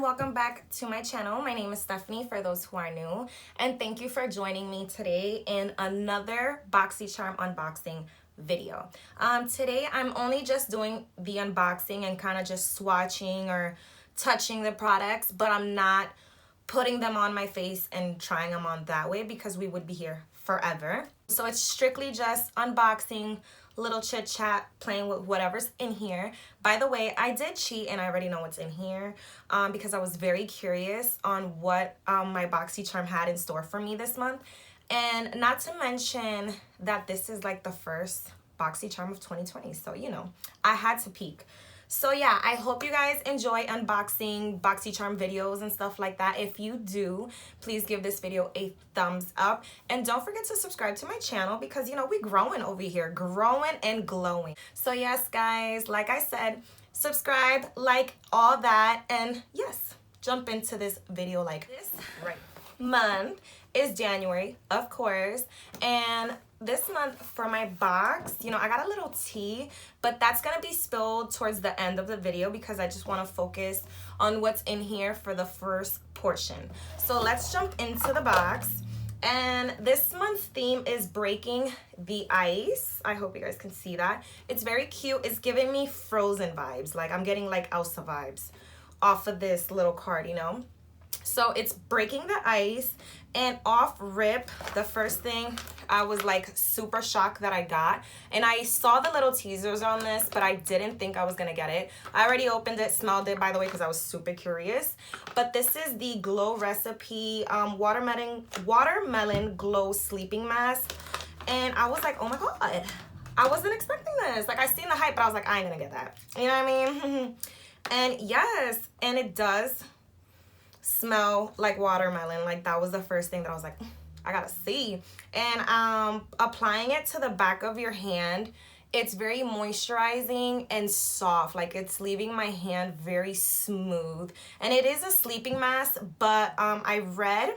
Welcome back to my channel. My name is Stephanie for those who are new, and thank you for joining me today in another Boxycharm unboxing video. Today I'm only just doing the unboxing and kind of just swatching or touching the products, but I'm not putting them on my face and trying them on that way because we would be here forever. So it's strictly just unboxing, little chit chat, playing with whatever's in here. By the way, I did cheat and I already know what's in here because I was very curious on what my Boxycharm had in store for me this month. And not to mention that this is like the first Boxycharm of 2020. So, you know, I had to peek. So yeah, I hope you guys enjoy unboxing Boxycharm videos and stuff like that. If you do, please give this video a thumbs up. And don't forget to subscribe to my channel because, you know, we growing over here, growing and glowing. So yes, guys, like I said, subscribe, like, all that. And yes, jump into this video like this. Right. Month is January, of course. And this month for my box, you know, I got a little tea, but that's gonna be spilled towards the end of the video because I just want to focus on what's in here for the first portion. So let's jump into the box. And this month's theme is breaking the ice. I hope you guys can see that. It's very cute. It's giving me Frozen vibes. Like I'm getting like Elsa vibes off of this little card, you know. So it's breaking the ice, and off rip, the first thing I was like super shocked that I got, and I saw the little teasers on this, but I didn't think I was gonna get it. I already opened it, smelled it, by the way, because I was super curious. But this is the Glow Recipe watermelon glow sleeping mask, and I was like, oh my god, I wasn't expecting this. Like I seen the hype, but I was like, I ain't gonna get that. You know what I mean? And yes, and it does smell like watermelon. Like that was the first thing that I was like, I gotta see. And applying it to the back of your hand, it's very moisturizing and soft. Like it's leaving my hand very smooth, and it is a sleeping mask, but I read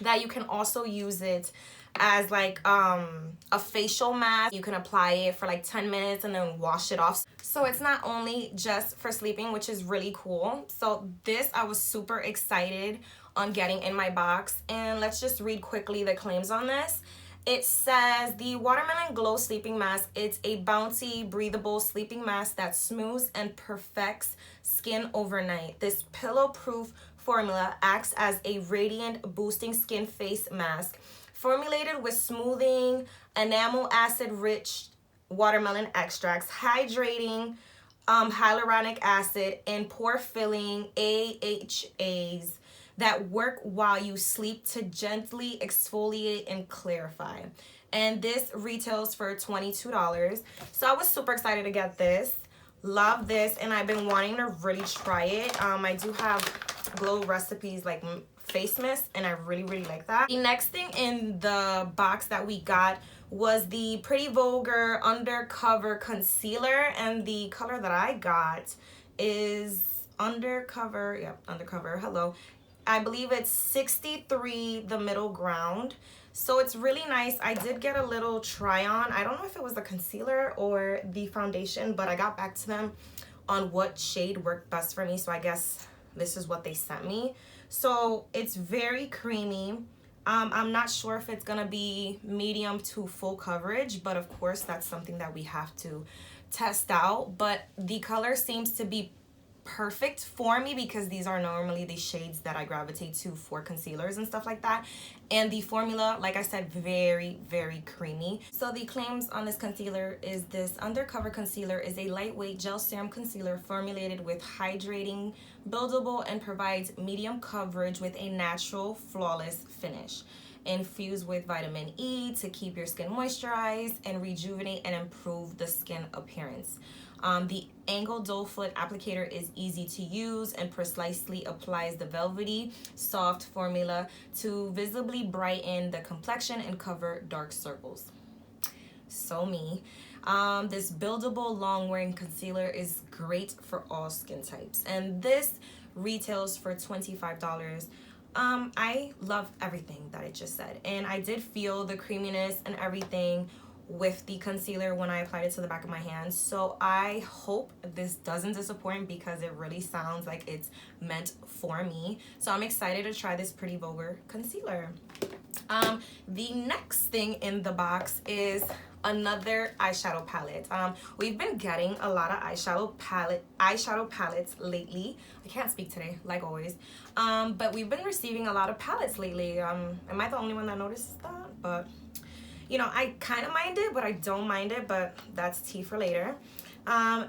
that you can also use it as like a facial mask. You can apply it for like 10 minutes and then wash it off. So it's not only just for sleeping, which is really cool. So this I was super excited on getting in my box. And let's just read quickly the claims on this. It says the Watermelon Glow Sleeping Mask, it's a bouncy, breathable sleeping mask that smooths and perfects skin overnight. This pillow-proof formula acts as a radiant, boosting skin face mask formulated with smoothing, enamel acid-rich watermelon extracts, hydrating hyaluronic acid, and pore-filling AHAs that work while you sleep to gently exfoliate and clarify. And this retails for $22. So I was super excited to get this. Love this, and I've been wanting to really try it. I do have Glow Recipes like face mist, and I really like that. The next thing in the box that we got was the Pretty Vulgar Undercover Concealer, and the color that I got is Undercover. Yep, Undercover. Hello. I believe it's 63, the middle ground. So it's really nice. I did get a little try on. I don't know if it was the concealer or the foundation, but I got back to them on what shade worked best for me. So I guess this is what they sent me. So it's very creamy. I'm not sure if it's gonna be medium to full coverage, but of course that's something that we have to test out. But the color seems to be perfect for me because these are normally the shades that I gravitate to for concealers and stuff like that. And the formula, like I said, very creamy. So the claims on this concealer is this Undercover Concealer is a lightweight gel serum concealer formulated with hydrating, buildable, and provides medium coverage with a natural, flawless finish. Infused with vitamin E to keep your skin moisturized and rejuvenate and improve the skin appearance. The angled doe foot applicator is easy to use and precisely applies the velvety, soft formula to visibly brighten the complexion and cover dark circles. So me. This buildable long-wearing concealer is great for all skin types, and this retails for $25. I love everything that I just said, and I did feel the creaminess and everything with the concealer when I applied it to the back of my hand. So I hope this doesn't disappoint because it really sounds like it's meant for me. So I'm excited to try this Pretty Vulgar concealer. The next thing in the box is another eyeshadow palette. We've been getting a lot of eyeshadow palettes lately. I can't speak today, like always. But we've been receiving a lot of palettes lately. Am I the only one that notices that? But you know, I kind of mind it, but I don't mind it, but that's tea for later.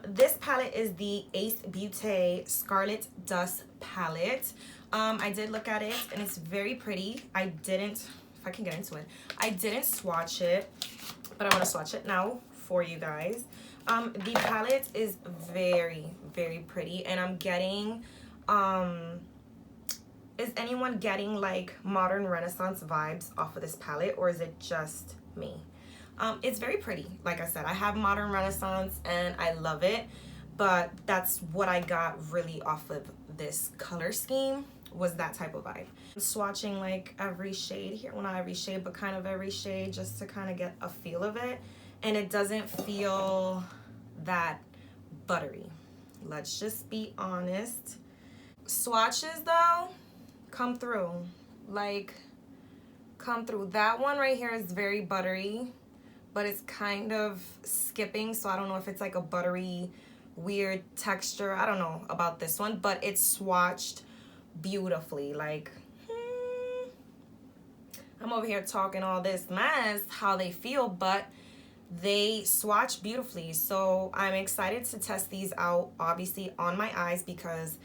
This palette is the Ace Beauté Scarlet Dust palette. I did look at it and it's very pretty. I didn't, if I can get into it, I didn't swatch it, but I want to swatch it now for you guys. The palette is very, very pretty, and I'm getting, is anyone getting like modern Renaissance vibes off of this palette, or is it just me? It's very pretty. Like I said, I have modern Renaissance and I love it, but that's what I got really off of this color scheme, was that type of vibe. I'm swatching like every shade here, well not every shade, but kind of every shade, just to kind of get a feel of it, and it doesn't feel that buttery. Let's just be honest. Swatches though come through, like come through. That one right here is very buttery, but it's kind of skipping, so I don't know if it's like a buttery weird texture. I don't know about this one, but it's swatched beautifully. Like I'm over here talking all this mess how they feel, but they swatch beautifully. So I'm excited to test these out, obviously on my eyes, because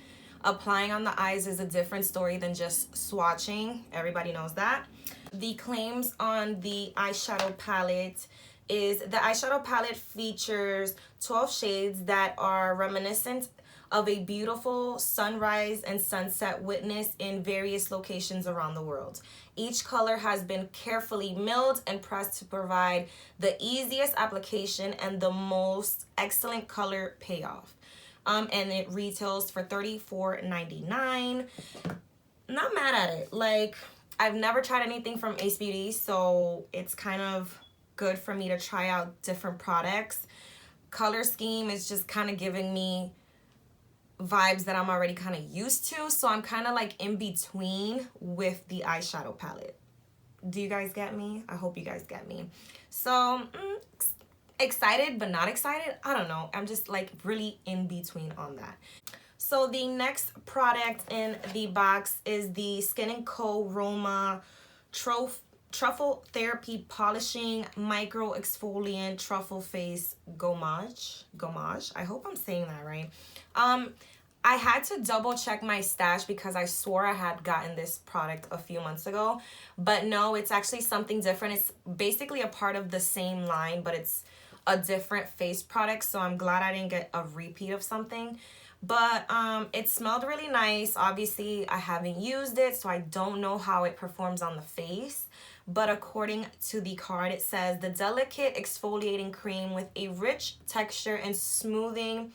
applying on the eyes is a different story than just swatching. Everybody knows that. The claims on the eyeshadow palette is the eyeshadow palette features 12 shades that are reminiscent of a beautiful sunrise and sunset witnessed in various locations around the world. Each color has been carefully milled and pressed to provide the easiest application and the most excellent color payoff. And it retails for $34.99. Not mad at it. Like, I've never tried anything from Ace Beauty, so it's kind of good for me to try out different products. Color scheme is just kind of giving me vibes that I'm already kind of used to, so I'm kind of like in between with the eyeshadow palette. Do you guys get me? I hope you guys get me. So excited but not excited. I don't know. I'm just like really in between on that. So the next product in the box is the Skin & Coroma Truffle Therapy Polishing Micro Exfoliant Truffle Face Gommage. I hope I'm saying that right. I had to double check my stash because I swore I had gotten this product a few months ago, but no, it's actually something different. It's basically a part of the same line, but it's a different face product, so I'm glad I didn't get a repeat of something. But it smelled really nice. Obviously, I haven't used it, so I don't know how it performs on the face. But according to the card, it says the delicate exfoliating cream with a rich texture and soothing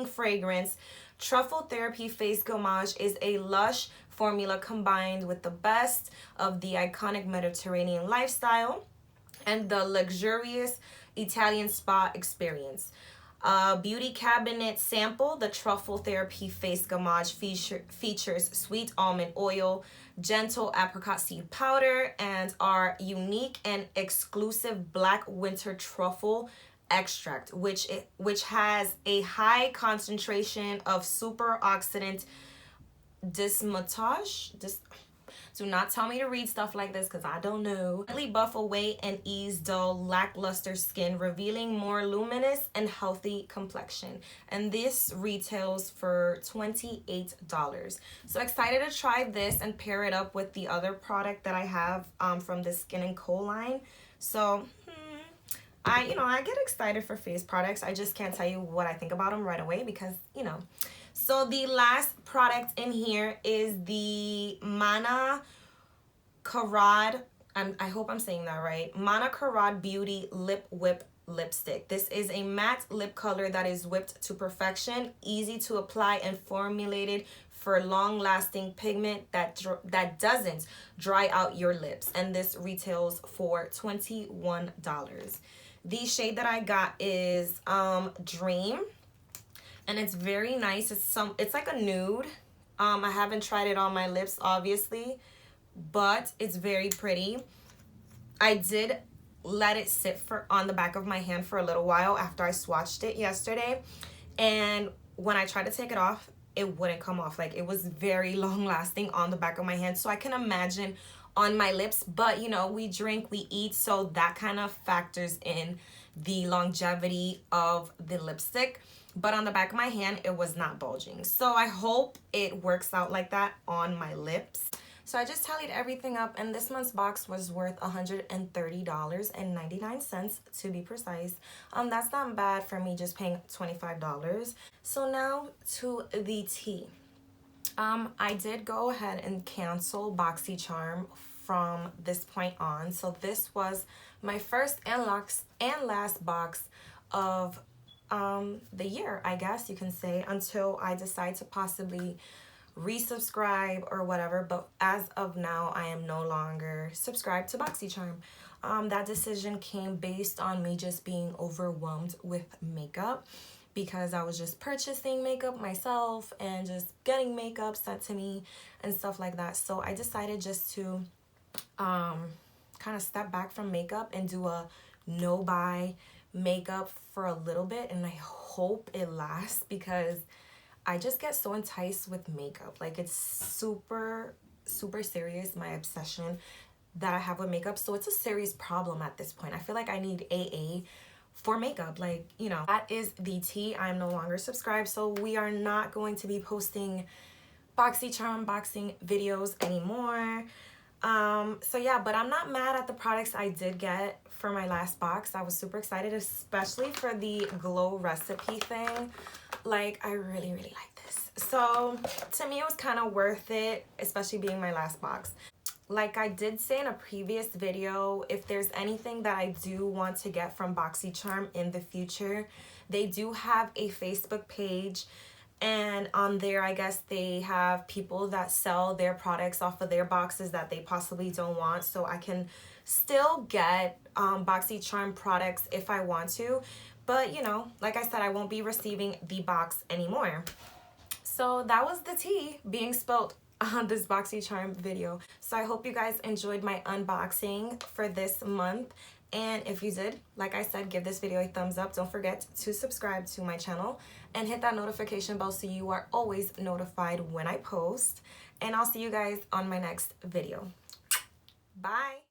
fragrance. Truffle Therapy Face Gommage is a lush formula combined with the best of the iconic Mediterranean lifestyle and the luxurious Italian spa experience. Beauty cabinet sample, the Truffle Therapy Face Gommage features sweet almond oil, gentle apricot seed powder, and our unique and exclusive black winter truffle extract, which has a high concentration of superoxidant dismutage. Do not tell me to read stuff like this because I don't know. Buff away and ease dull, lackluster skin, revealing more luminous and healthy complexion. And this retails for $28. So excited to try this and pair it up with the other product that I have from the Skin & Co line. So I get excited for face products. I just can't tell you what I think about them right away because, So the last product in here is the Mana Karad I hope I'm saying that right. Monacarad Beauty Lip Whip lipstick. This is a matte lip color that is whipped to perfection, easy to apply, and formulated for long-lasting pigment that doesn't dry out your lips. And this retails for $21. The shade that I got is Dream, and it's very nice. It's like a nude. I haven't tried it on my lips, obviously, but it's very pretty. I did let it sit on the back of my hand for a little while after I swatched it yesterday, and when I tried to take it off, it wouldn't come off. Like, it was very long lasting on the back of my hand, so I can imagine on my lips. But you know, we drink, we eat, so that kind of factors in the longevity of the lipstick. But on the back of my hand, it was not bulging, so I hope it works out like that on my lips. So I just tallied everything up, and this month's box was worth $130.99 to be precise. That's not bad for me just paying $25. So now to the tea. I did go ahead and cancel Boxycharm from this point on. So this was my first and last box of the year, I guess you can say, until I decide to possibly resubscribe or whatever. But as of now, I am no longer subscribed to Boxycharm. That decision came based on me just being overwhelmed with makeup, because I was just purchasing makeup myself and just getting makeup sent to me and stuff like that. So I decided just to kind of step back from makeup and do a no-buy makeup for a little bit, and I hope it lasts, because I just get so enticed with makeup. Like, it's super serious, my obsession that I have with makeup. So it's a serious problem at this point. I feel like I need AA for makeup. Like, you know, that is the tea. I'm no longer subscribed, so we are not going to be posting Boxycharm unboxing videos anymore. So yeah, but I'm not mad at the products I did get for my last box. I was super excited, especially for the glow recipe thing. Like, I really like this. So to me, it was kind of worth it, especially being my last box. Like I did say in a previous video, if there's anything that I do want to get from Boxycharm in the future, they do have a Facebook page. And on there, I guess they have people that sell their products off of their boxes that they possibly don't want. So I can still get Boxycharm products if I want to. But, you know, like I said, I won't be receiving the box anymore. So that was the tea being spilled on this Boxycharm video. So I hope you guys enjoyed my unboxing for this month. And if you did, like I said, give this video a thumbs up. Don't forget to subscribe to my channel and hit that notification bell so you are always notified when I post. And I'll see you guys on my next video. Bye.